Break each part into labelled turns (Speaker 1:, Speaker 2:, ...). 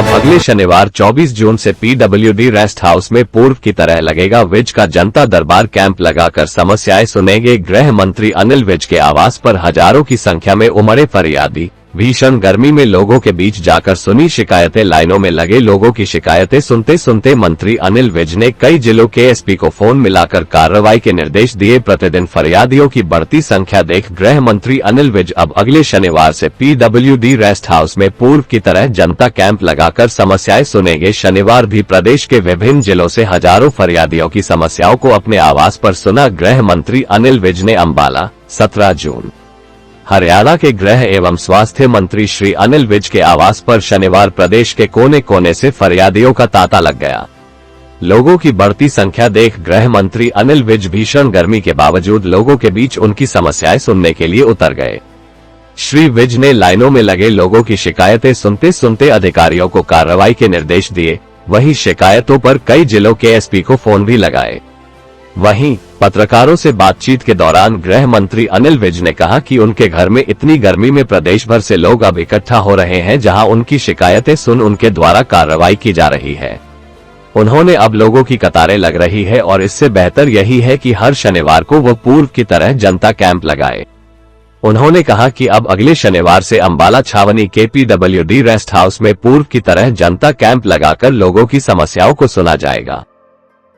Speaker 1: अब अगले शनिवार 24 जून से पीडब्ल्यूडी रेस्ट हाउस में पूर्व की तरह लगेगा विज का जनता दरबार। कैंप लगाकर समस्याएं सुनेंगे गृह मंत्री अनिल विज के आवास पर हजारों की संख्या में उमड़े फरियादी। भीषण गर्मी में लोगों के बीच जाकर सुनी शिकायतें। लाइनों में लगे लोगों की शिकायतें सुनते सुनते मंत्री अनिल विज ने कई जिलों के एसपी को फोन मिलाकर कार्रवाई के निर्देश दिए। प्रतिदिन फरियादियों की बढ़ती संख्या देख गृह मंत्री अनिल विज अब अगले शनिवार से पीडब्ल्यूडी रेस्ट हाउस में पूर्व की तरह जनता कैंप लगाकर समस्याएं सुनेंगे। शनिवार भी प्रदेश के विभिन्न जिलों से हजारों फरियादियों की समस्याओं को अपने आवास पर सुना। गृह मंत्री अनिल विज ने अम्बाला 17 जून हरियाणा के गृह एवं स्वास्थ्य मंत्री श्री अनिल विज के आवास पर शनिवार प्रदेश के कोने कोने से फरियादियों का तांता लग गया। लोगों की बढ़ती संख्या देख गृह मंत्री अनिल विज भीषण गर्मी के बावजूद लोगों के बीच उनकी समस्याएं सुनने के लिए उतर गए। श्री विज ने लाइनों में लगे लोगों की शिकायतें सुनते सुनते अधिकारियों को कार्रवाई के निर्देश दिए। वहीं शिकायतों पर कई जिलों के एसपी को फोन भी लगाए। वहीं पत्रकारों से बातचीत के दौरान गृह मंत्री अनिल विज ने कहा कि उनके घर में इतनी गर्मी में प्रदेश भर से लोग अब इकट्ठा हो रहे हैं, जहां उनकी शिकायतें सुन उनके द्वारा कार्रवाई की जा रही है। उन्होंने अब लोगों की कतारें लग रही है और इससे बेहतर यही है कि हर शनिवार को वो पूर्व की तरह जनता कैंप लगाए। उन्होंने कहा कि अब अगले शनिवार से अम्बाला छावनी के पीडब्ल्यूडी रेस्ट हाउस में पूर्व की तरह जनता कैंप लगाकर लोगों की समस्याओं को सुना जाएगा।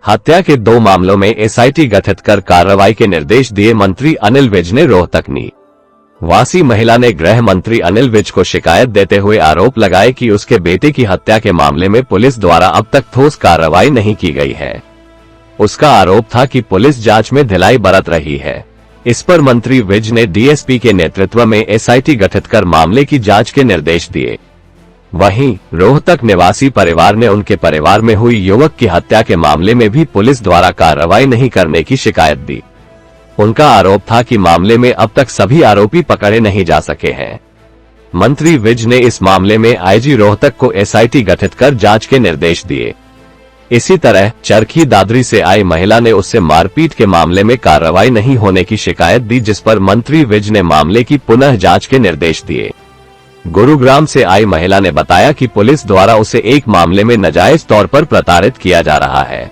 Speaker 1: हत्या के 2 मामलों में एसआईटी गठित कर कार्रवाई के निर्देश दिए। मंत्री अनिल विज ने रोहतक निवासी महिला ने गृह मंत्री अनिल विज को शिकायत देते हुए आरोप लगाए कि उसके बेटे की हत्या के मामले में पुलिस द्वारा अब तक ठोस कार्रवाई नहीं की गई है। उसका आरोप था कि पुलिस जांच में ढिलाई बरत रही है। इस पर मंत्री विज ने डीएसपी के नेतृत्व में एसआईटी गठित कर मामले की जांच के निर्देश दिए। वहीं रोहतक निवासी परिवार ने उनके परिवार में हुई युवक की हत्या के मामले में भी पुलिस द्वारा कार्रवाई नहीं करने की शिकायत दी। उनका आरोप था कि मामले में अब तक सभी आरोपी पकड़े नहीं जा सके हैं। मंत्री विज ने इस मामले में आईजी रोहतक को एसआईटी गठित कर जांच के निर्देश दिए। इसी तरह चरखी दादरी से आई महिला ने उससे मारपीट के मामले में कार्रवाई नहीं होने की शिकायत दी, जिस पर मंत्री विज ने मामले की पुनः जांच के निर्देश दिए। गुरुग्राम से आई महिला ने बताया कि पुलिस द्वारा उसे एक मामले में नाजायज तौर पर प्रताड़ित किया जा रहा है।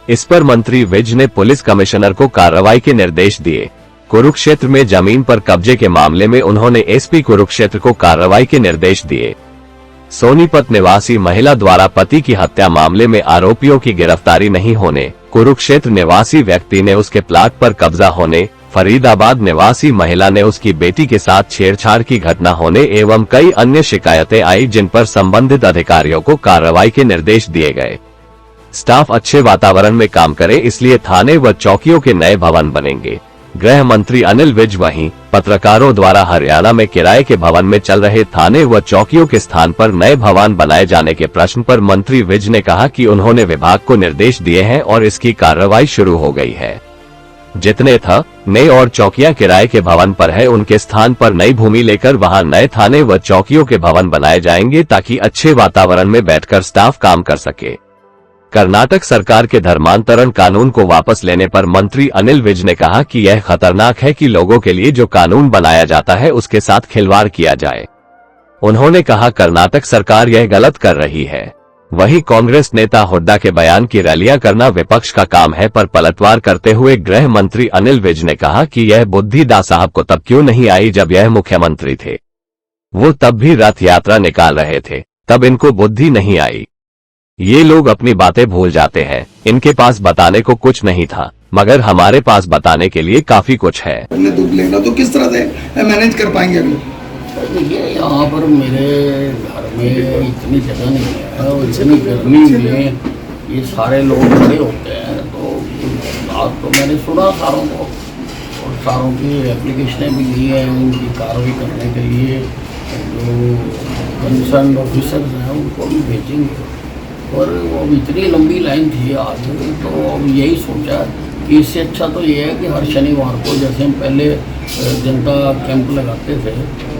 Speaker 1: इस पर मंत्री विज ने पुलिस कमिश्नर को कार्रवाई के निर्देश दिए। कुरुक्षेत्र में जमीन पर कब्जे के मामले में उन्होंने एसपी कुरुक्षेत्र को कार्रवाई के निर्देश दिए। सोनीपत निवासी महिला द्वारा पति की हत्या मामले में आरोपियों की गिरफ्तारी नहीं होने, कुरुक्षेत्र निवासी व्यक्ति ने उसके प्लाट पर कब्जा होने, फरीदाबाद निवासी महिला ने उसकी बेटी के साथ छेड़छाड़ की घटना होने एवं कई अन्य शिकायतें आई, जिन पर संबंधित अधिकारियों को कार्रवाई के निर्देश दिए गए। स्टाफ अच्छे वातावरण में काम करे, इसलिए थाने व चौकियों के नए भवन बनेंगे। गृह मंत्री अनिल विज वहीं पत्रकारों द्वारा हरियाणा में किराए के भवन में चल रहे थाने व चौकियों के स्थान पर नए भवन बनाए जाने के प्रश्न पर मंत्री विज ने कहा कि उन्होंने विभाग को निर्देश दिए हैं और इसकी कार्रवाई शुरू हो गई है। जितने थाने और चौकियां किराए के भवन पर है, उनके स्थान पर नई भूमि लेकर वहां नए थाने व चौकियों के भवन बनाए जाएंगे, ताकि अच्छे वातावरण में बैठकर स्टाफ काम कर सके। कर्नाटक सरकार के धर्मांतरण कानून को वापस लेने पर मंत्री अनिल विज ने कहा कि यह खतरनाक है कि लोगों के लिए जो कानून बनाया जाता है उसके साथ खिलवाड़ किया जाए। उन्होंने कहा कर्नाटक सरकार यह गलत कर रही है। वहीं कांग्रेस नेता हुड्डा के बयान की रैलियां करना विपक्ष का काम है, पर पलटवार करते हुए गृह मंत्री अनिल विज ने कहा कि यह बुद्धि डा साहब को तब क्यों नहीं आई जब यह मुख्यमंत्री थे। वो तब भी रथ यात्रा निकाल रहे थे, तब इनको बुद्धि नहीं आई। ये लोग अपनी बातें भूल जाते हैं। इनके पास बताने को कुछ नहीं था, मगर हमारे पास बताने के लिए काफी कुछ है।
Speaker 2: दुख लेना तो किस तरह से मैनेज कर पाएंगे अगले?
Speaker 3: देखिए, यहाँ पर मेरे घर में इतनी जगह नहीं है और इतनी गर्मी में ये सारे लोग खड़े होते हैं, तो बात तो मैंने सुना सारों को, और सारों की एप्लीकेशनें भी ली हैं उनकी कार्रवाई करने के लिए। जो कंसर्न ऑफिसर्स हैं उनको भी भेजेंगे, और वो इतनी लंबी लाइन थी आज, तो अब यही सोचा कि इससे अच्छा तो ये है कि हर शनिवार को जैसे हम पहले जनता कैंप लगाते थे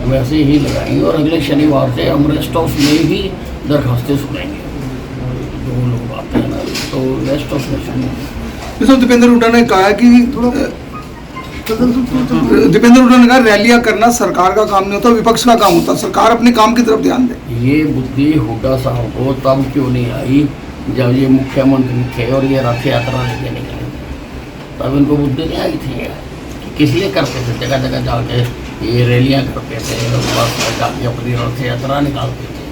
Speaker 3: वैसे ही लगाएंगे, और अगले शनिवार से हम रेस्ट हाउस में ही दरखास्तें सुनेंगे। जो लोग आते हैं ना, तो रेस्ट हाउस में सुनेंगे।
Speaker 2: दीपेंद्र हुड्डा ने कहा कि दीपेंद्र हुड्डा ने कहा रैलियां करना सरकार का काम नहीं होता, विपक्ष का काम होता, सरकार अपने काम की तरफ ध्यान दे।
Speaker 3: ये बुद्धि हुड्डा साहब को तब क्यों नहीं आई जब ये मुख्यमंत्री थे और ये रथ यात्रा लेके निकले, तब इनको बुद्धि नहीं आई थी कि किस लिए करते थे। जगह जगह जाके ये रैलियाँ करते थे, बस में जाके अपनी रथ यात्रा निकालते थे।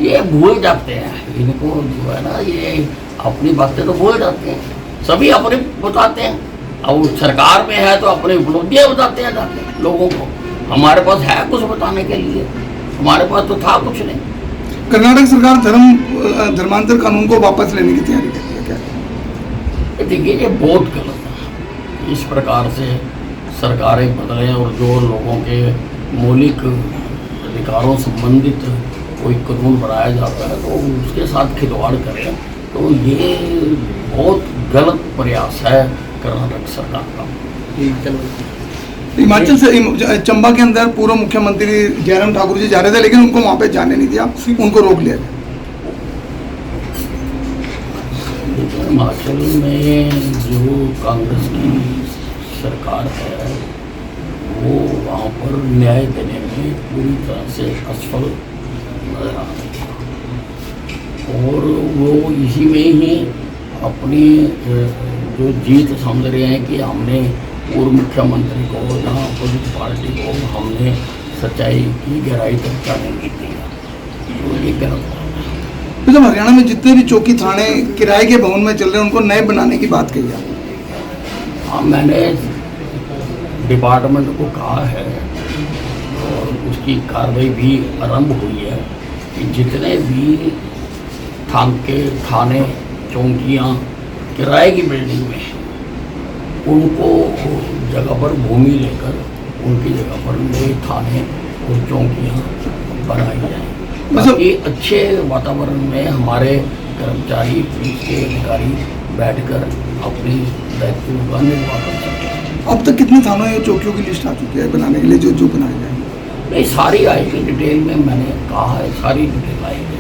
Speaker 3: ये भूल जाते हैं, इनको जो है ना ये अपनी बातें तो भूल जाते हैं। सभी अपने बताते हैं, अब सरकार में है तो अपनी उपलब्धियाँ बताते हैं जाके लोगों को। हमारे पास है कुछ बताने के लिए? हमारे पास तो था कुछ नहीं।
Speaker 2: कर्नाटक सरकार धर्मांतर कानून को वापस लेने की तैयारी कर रही है क्या?
Speaker 3: देखिए ये बहुत गलत है। इस प्रकार से सरकारें बदलें और जो लोगों के मौलिक अधिकारों संबंधित कोई कानून बनाया जाता है तो उसके साथ खिलवाड़ करें, तो ये बहुत गलत प्रयास है कर्नाटक सरकार का।
Speaker 2: हिमाचल से चंबा के अंदर पूर्व मुख्यमंत्री जयराम ठाकुर जी जा रहे थे, लेकिन उनको वहां पे जाने नहीं दिया, उनको रोक लिया गया।
Speaker 3: हिमाचल में जो कांग्रेस की सरकार है वो वहाँ पर न्याय देने में पूरी तरह से असफल नजर आ रही है और वो इसी में ही अपनी जो जीत समझ रहे हैं कि हमने पूर्व मुख्यमंत्री को या अपोजिट पार्टी को हमने सच्चाई की गहराई तक जाने नहीं दिया, तो ये गलत है।
Speaker 2: तो जब हरियाणा में जितने भी चौकी थाने किराए के भवन में चल रहे हैं उनको नए बनाने की बात कही है।
Speaker 3: हाँ, मैंने डिपार्टमेंट को कहा है और उसकी कार्रवाई भी आरंभ हुई है कि जितने भी थाने चौकियाँ किराए की बिल्डिंग में उनको जगह पर भूमि लेकर उनकी जगह पर नए थाने और चौकियाँ बनाई जाएँ ताकि अच्छे वातावरण में हमारे कर्मचारी पुलिस के अधिकारी बैठकर अपनी दायित्व का निर्वाह कर सकें।
Speaker 2: अब तक कितने थानों या चौकियों की लिस्ट आ चुकी है बनाने के लिए जो बनाए जाएंगे?
Speaker 3: नहीं, सारी आएगी डिटेल में, मैंने कहा है सारी डिटेल आएगी।